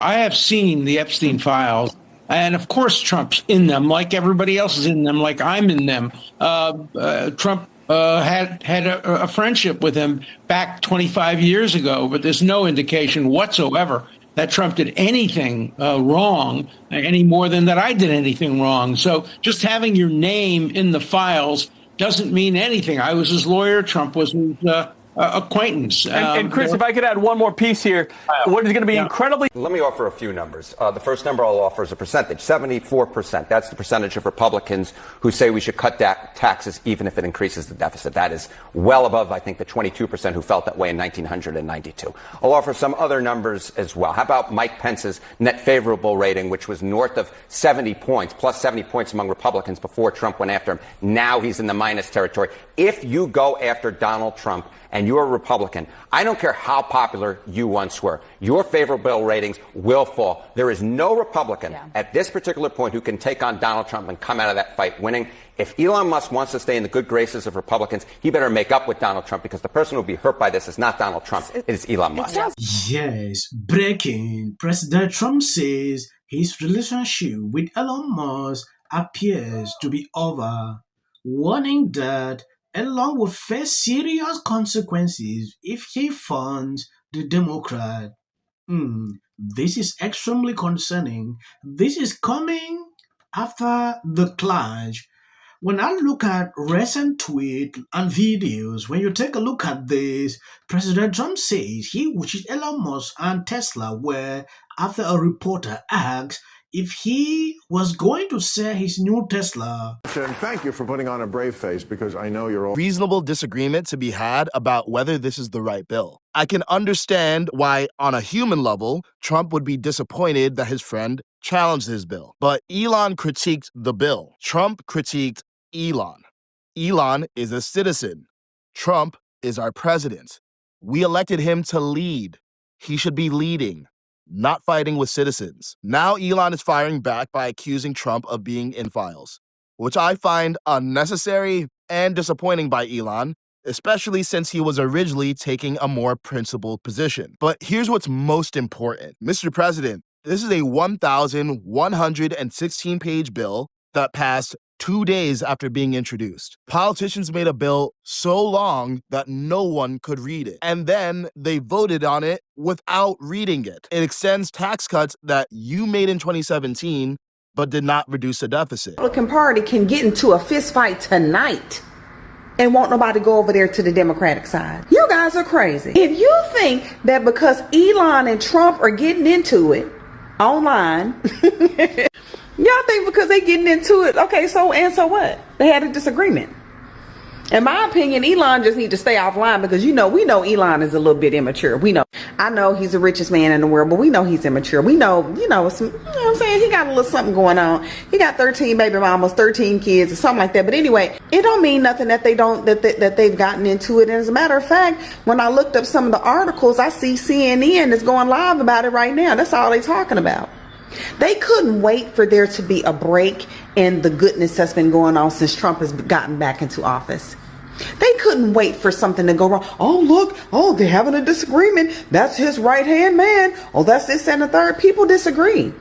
I have seen the Epstein files, and of course, Trump's in them, like everybody else is in them, like I'm in them. Trump had a friendship with him back 25 years ago, but there's no indication whatsoever that Trump did anything wrong, any more than that I did anything wrong. So just having your name in the files doesn't mean anything. I was his lawyer. Trump was his acquaintance. And Chris, if I could add one more piece here, what is going to be incredibly... Let me offer a few numbers. The first number I'll offer is a percentage, 74%. That's the percentage of Republicans who say we should cut taxes even if it increases the deficit. That is well above, I think, the 22% who felt that way in 1992. I'll offer some other numbers as well. How about Mike Pence's net favorable rating, which was north of 70 points, plus 70 points among Republicans before Trump went after him. Now he's in the minus territory. If you go after Donald Trump and you're a Republican, I don't care how popular you once were, your favorable ratings will fall. There is no Republican at this particular point who can take on Donald Trump and come out of that fight winning. If Elon Musk wants to stay in the good graces of Republicans, he better make up with Donald Trump, because the person who will be hurt by this is not Donald Trump, it is Elon Musk. Yes, breaking. President Trump says his relationship with Elon Musk appears to be over, warning that Elon would face serious consequences if he funds the Democrat. This is extremely concerning. This is coming after the clash. When I look at recent tweets and videos, when you take a look at this, President Trump says he wishes Elon Musk and Tesla were after a reporter asked if he was going to sell his new Tesla. And thank you for putting on a brave face, because I know you're all... Reasonable disagreement to be had about whether this is the right bill. I can understand why, on a human level, Trump would be disappointed that his friend challenged his bill. But Elon critiqued the bill. Trump critiqued Elon. Elon is a citizen. Trump is our president. We elected him to lead. He should be leading, not fighting with citizens. Now Elon is firing back by accusing Trump of being in files, which I find unnecessary and disappointing by Elon, especially since he was originally taking a more principled position. But here's what's most important. Mr. President, this is a 1,116-page bill that passed 2 days after being introduced. Politicians made a bill so long that no one could read it. And then they voted on it without reading it. It extends tax cuts that you made in 2017, but did not reduce the deficit. The Republican Party can get into a fist fight tonight and won't nobody go over there to the Democratic side. You guys are crazy. If you think that because Elon and Trump are getting into it online, y'all think because they getting into it, okay, so what? They had a disagreement. In my opinion, Elon just need to stay offline, because we know Elon is a little bit immature. We know. I know he's the richest man in the world, but we know he's immature. We know, some, you know what I'm saying? He got a little something going on. He got 13 baby mamas, 13 kids, or something like that. But anyway, it don't mean nothing that that they've gotten into it. And as a matter of fact, when I looked up some of the articles, I see CNN is going live about it right now. That's all they're talking about. They couldn't wait for there to be a break in the goodness that's been going on since Trump has gotten back into office. They couldn't wait for something to go wrong. Oh, look. Oh, they're having a disagreement. That's his right-hand man. Oh, that's this and the third. People disagree.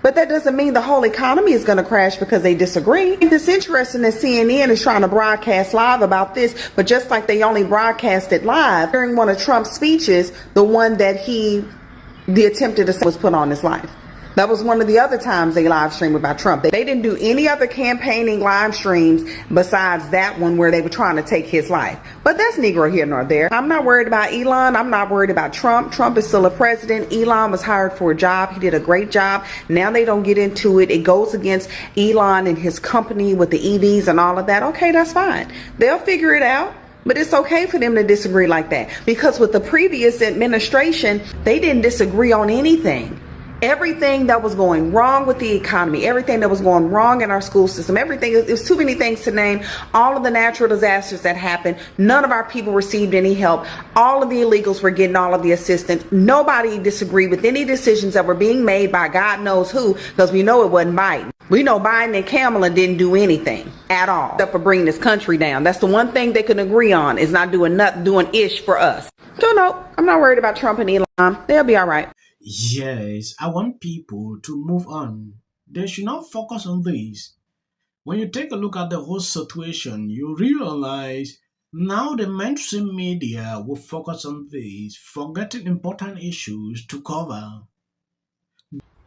But that doesn't mean the whole economy is going to crash because they disagree. It's interesting that CNN is trying to broadcast live about this, but just like they only broadcasted live during one of Trump's speeches, the one that the attempted assassination was put on his life. That was one of the other times they live streamed about Trump. They didn't do any other campaigning live streams besides that one where they were trying to take his life. But that's neither here nor there. I'm not worried about Elon. I'm not worried about Trump. Trump is still a president. Elon was hired for a job. He did a great job. Now they don't get into it. It goes against Elon and his company with the EVs and all of that. Okay, that's fine. They'll figure it out. But it's okay for them to disagree like that, because with the previous administration, they didn't disagree on anything. Everything that was going wrong with the economy, everything that was going wrong in our school system, everything, there's too many things to name. All of the natural disasters that happened, none of our people received any help. All of the illegals were getting all of the assistance. Nobody disagreed with any decisions that were being made by God knows who, because we know it wasn't Biden. We know Biden and Kamala didn't do anything at all except for bringing this country down. That's the one thing they can agree on, is not doing ish for us. So no, I'm not worried about Trump and Elon. They'll be all right. Yes, I want people to move on. They should not focus on this. When you take a look at the whole situation, you realize now the mainstream media will focus on this, forgetting important issues to cover.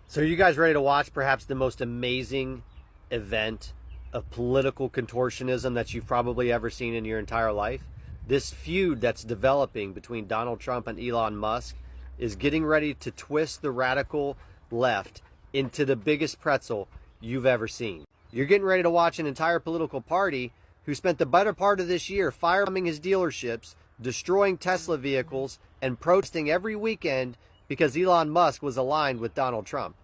So are you guys ready to watch perhaps the most amazing event of political contortionism that you've probably ever seen in your entire life? This feud that's developing between Donald Trump and Elon Musk is getting ready to twist the radical left into the biggest pretzel you've ever seen. You're getting ready to watch an entire political party who spent the better part of this year firebombing his dealerships, destroying Tesla vehicles, and protesting every weekend because Elon Musk was aligned with Donald Trump.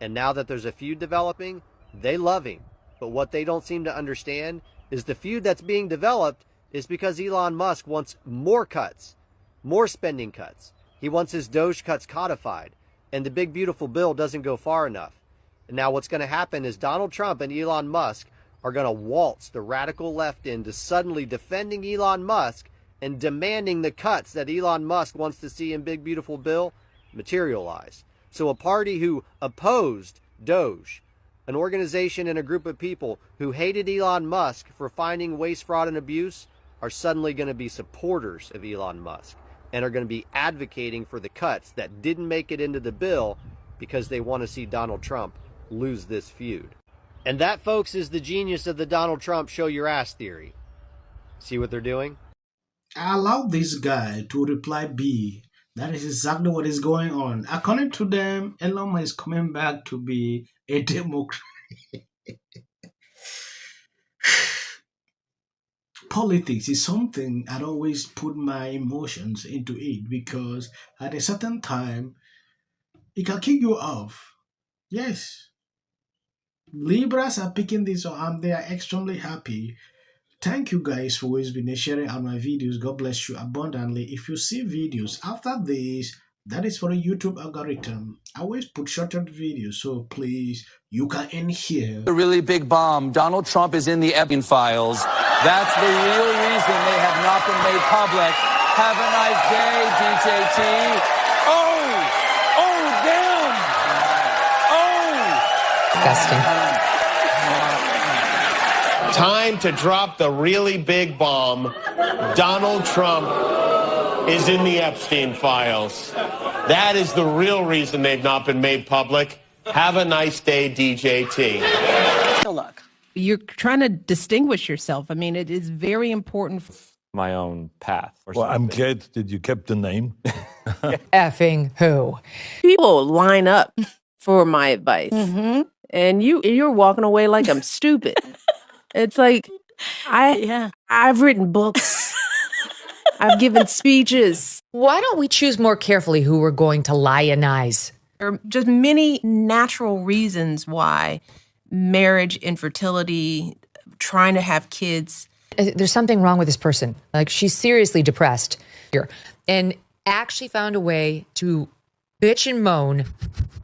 And now that there's a feud developing, they love him. But what they don't seem to understand is the feud that's being developed is because Elon Musk wants more cuts, more spending cuts. He wants his Doge cuts codified, and the big beautiful bill doesn't go far enough. And now what's going to happen is Donald Trump and Elon Musk are going to waltz the radical left into suddenly defending Elon Musk and demanding the cuts that Elon Musk wants to see in big beautiful bill materialize. So a party who opposed Doge, an organization and a group of people who hated Elon Musk for finding waste, fraud, and abuse are suddenly going to be supporters of Elon Musk and are going to be advocating for the cuts that didn't make it into the bill because they want to see Donald Trump lose this feud. And that, folks, is the genius of the Donald Trump show your ass theory. See what they're doing? I allow this guy to reply B. That is exactly what is going on. According to them, Elon is coming back to be a Democrat. Politics is something I always put my emotions into it because at a certain time, it can kick you off. Yes. Libras are picking this up and they are extremely happy. Thank you guys for always been sharing out my videos. God bless you abundantly. If you see videos after this, that is for a YouTube algorithm. I always put shorter videos, so please, you can end here. The really big bomb. Donald Trump is in the Epstein files. That's the real reason they have not been made public. Have a nice day, DJT. Oh, damn. Oh. Disgusting. Time to drop the really big bomb. Donald Trump is in the Epstein files. That is the real reason they've not been made public. Have a nice day, DJT. Look, you're trying to distinguish yourself. I mean, it is very important. My own path. Well, I'm glad that you kept the name. Effing who? People line up for my advice, and you're walking away like I'm stupid. It's like I've written books. I've given speeches. Why don't we choose more carefully who we're going to lionize? There are just many natural reasons why marriage, infertility, trying to have kids. There's something wrong with this person. Like, she's seriously depressed here and actually found a way to bitch and moan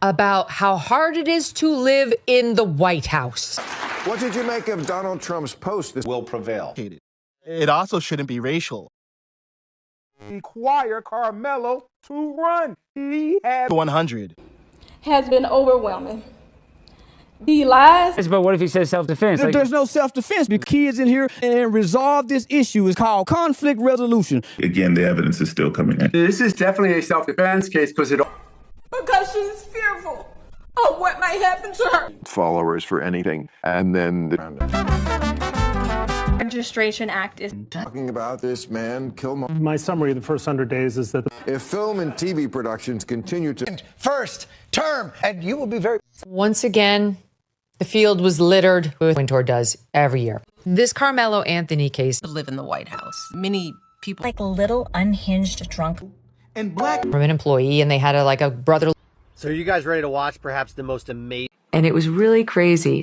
about how hard it is to live in the White House. What did you make of Donald Trump's post? This will prevail. It also shouldn't be racial. Require Carmelo to run. He had 100. Has been overwhelming. The lies. But what if he says self-defense? There's no self-defense. The kids in here and resolve this issue is called conflict resolution. Again, the evidence is still coming in. This is definitely a self-defense case because she's fearful of what might happen to her. Followers for anything. And then the Registration Act is talking about this man, Killmonger. My summary of the first 100 days is that if film and TV productions continue to first term, and you will be very... Once again, the field was littered with Wintour does every year. This Carmelo Anthony case. Live in the White House. Many people like a little unhinged drunk and black from an employee, and they had a brother. So are you guys ready to watch perhaps the most amazing? And it was really crazy.